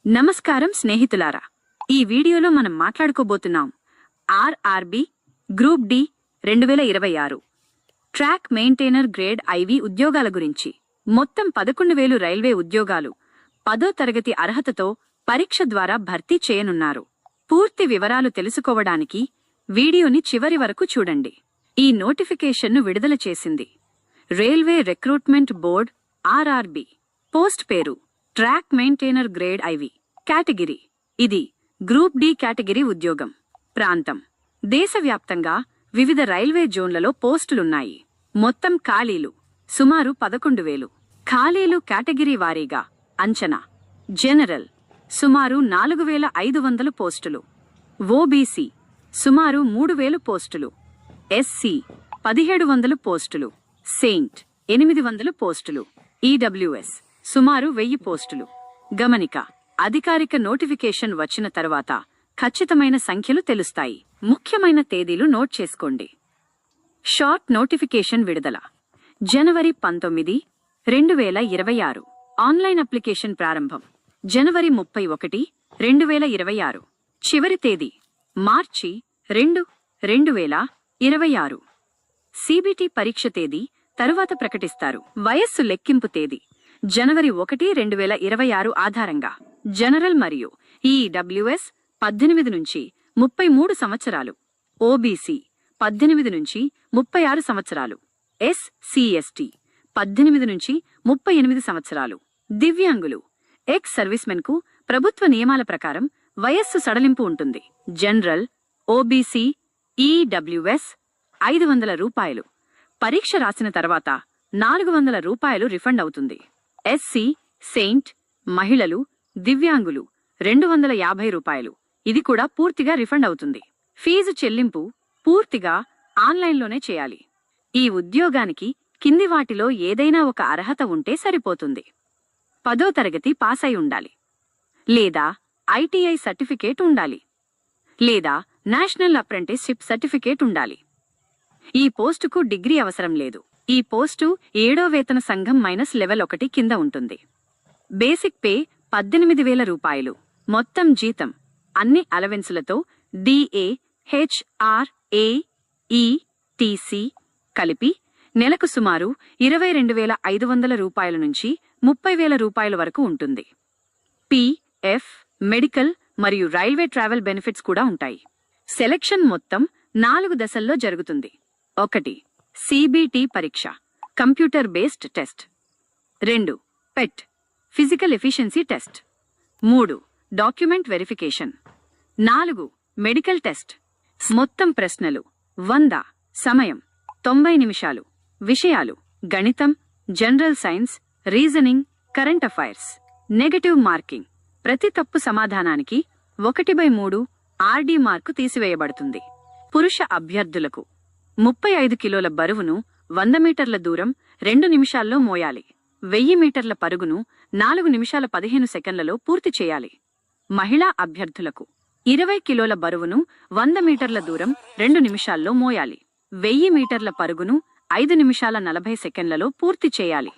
నమస్కారం స్నేహితులారా, ఈ వీడియోలో మనం మాట్లాడుకోబోతున్నాం RRB group D 2026 track maintainer grade IV ఉద్యోగాల గురించి. మొత్తం 11,000 రైల్వే ఉద్యోగాలు 10వ తరగతి అర్హతతో పరీక్ష ద్వారా భర్తీ చేయనున్నారు. పూర్తి వివరాలు తెలుసుకోవడానికి వీడియోని చివరి వరకు చూడండి. ఈ నోటిఫికేషన్ను విడుదల చేసింది railway recruitment board RRB. Post పేరు track maintainer grade IV. Category ఇది గ్రూప్ డి కేటగిరీ ఉద్యోగం. ప్రాంతం దేశవ్యాప్తంగా వివిధ రైల్వే జోన్లలో పోస్టులున్నాయి. మొత్తం ఖాళీలు సుమారు 11,000. ఖాళీలు కేటగిరీ వారీగా అంచనా: జనరల్ సుమారు 4,500 పోస్టులు, ఓబీసీ సుమారు 3,000 పోస్టులు, ఎస్సీ 1,700 పోస్టులు, సెయింట్ 800 పోస్టులు, ఈడబ్ల్యూఎస్ సుమారు 1000 పోస్టులు. గమనిక: అధికారిక నోటిఫికేషన్ వచ్చిన తర్వాత ఖచ్చితమైన సంఖ్యలు తెలుస్తాయి. ముఖ్యమైన తేదీలు నోట్ చేసుకోండి. షార్ట్ నోటిఫికేషన్ విడుదల: జనవరి 19, 2026. ఆన్లైన్ అప్లికేషన్ ప్రారంభం జనవరి 31, 2026. చివరి తేదీ మార్చి 2, 2026. సిబిటి పరీక్ష తేదీ తరువాత ప్రకటిస్తారు. వయస్సు లెక్కింపు తేదీ జనవరి 1, 2026 ఆధారంగా జనరల్ మరియు ఈడబ్ల్యూఎస్ 18 నుంచి 33 సంవత్సరాలు, ఓబీసీ 18 నుంచి 36 సంవత్సరాలు, ఎస్సీఎస్టీ 18 నుంచి 38 సంవత్సరాలు. దివ్యాంగులు, ఎక్స్ సర్వీస్మెన్కు ప్రభుత్వ నియమాల ప్రకారం వయస్సు సడలింపు ఉంటుంది. జనరల్, ఓబీసీ, ఈడబ్ల్యూఎస్ 500 రూపాయలు. పరీక్ష రాసిన తర్వాత 400 రూపాయలు రిఫండ్ అవుతుంది. ఎస్సీ, సెయింట్, మహిళలు, దివ్యాంగులు 250 రూపాయలు. ఇది కూడా పూర్తిగా రిఫండ్ అవుతుంది. ఫీజు చెల్లింపు పూర్తిగా ఆన్లైన్లోనే చేయాలి. ఈ ఉద్యోగానికి కింది వాటిలో ఏదైనా ఒక అర్హత ఉంటే సరిపోతుంది. 10వ తరగతి పాస్ అయి ఉండాలి, లేదా ఐటీఐ సర్టిఫికేట్ ఉండాలి, లేదా నేషనల్ అప్రెంటిస్షిప్ సర్టిఫికేట్ ఉండాలి. ఈ పోస్టుకు డిగ్రీ అవసరం లేదు. ఈ పోస్టు 7వ వేతన సంఘం -లెవెల్ 1 కింద ఉంటుంది. బేసిక్ పే 18,000 రూపాయలు. మొత్తం జీతం అన్ని అలవెన్సులతో డిఏ, హెచ్ఆర్ఏ, ఈటీసీ కలిపి నెలకు సుమారు 22,500 రూపాయల నుంచి 30,000 రూపాయల వరకు ఉంటుంది. పిఎఫ్, మెడికల్ మరియు రైల్వే ట్రావెల్ బెనిఫిట్స్ కూడా ఉంటాయి. సెలక్షన్ మొత్తం 4 దశల్లో జరుగుతుంది. 1. సిబిటి పరీక్ష, computer based test. 2. PET, physical efficiency test. 3. Document verification. 4. Medical test. మొత్తం ప్రశ్నలు 100. సమయం 90 నిమిషాలు. విషయాలు: గణితం, general science, reasoning, current affairs. Negative marking: ప్రతి తప్పు సమాధానానికి 1/3 ఆర్డీ మార్కు తీసివేయబడుతుంది. పురుష అభ్యర్థులకు 35 కిలోల బరువును 100 మీటర్ల దూరం 2 నిమిషాల్లో మోయాలి. 1000 మీటర్ల పరుగును 4 నిమిషాల 15 సెకన్లలో పూర్తి చేయాలి. మహిళా అభ్యర్థులకు 20 కిలోల బరువును 100 మీటర్ల దూరం 2 నిమిషాల్లో మోయాలి. 1000 మీటర్ల పరుగును 5 నిమిషాల 40 సెకన్లలో పూర్తి చేయాలి.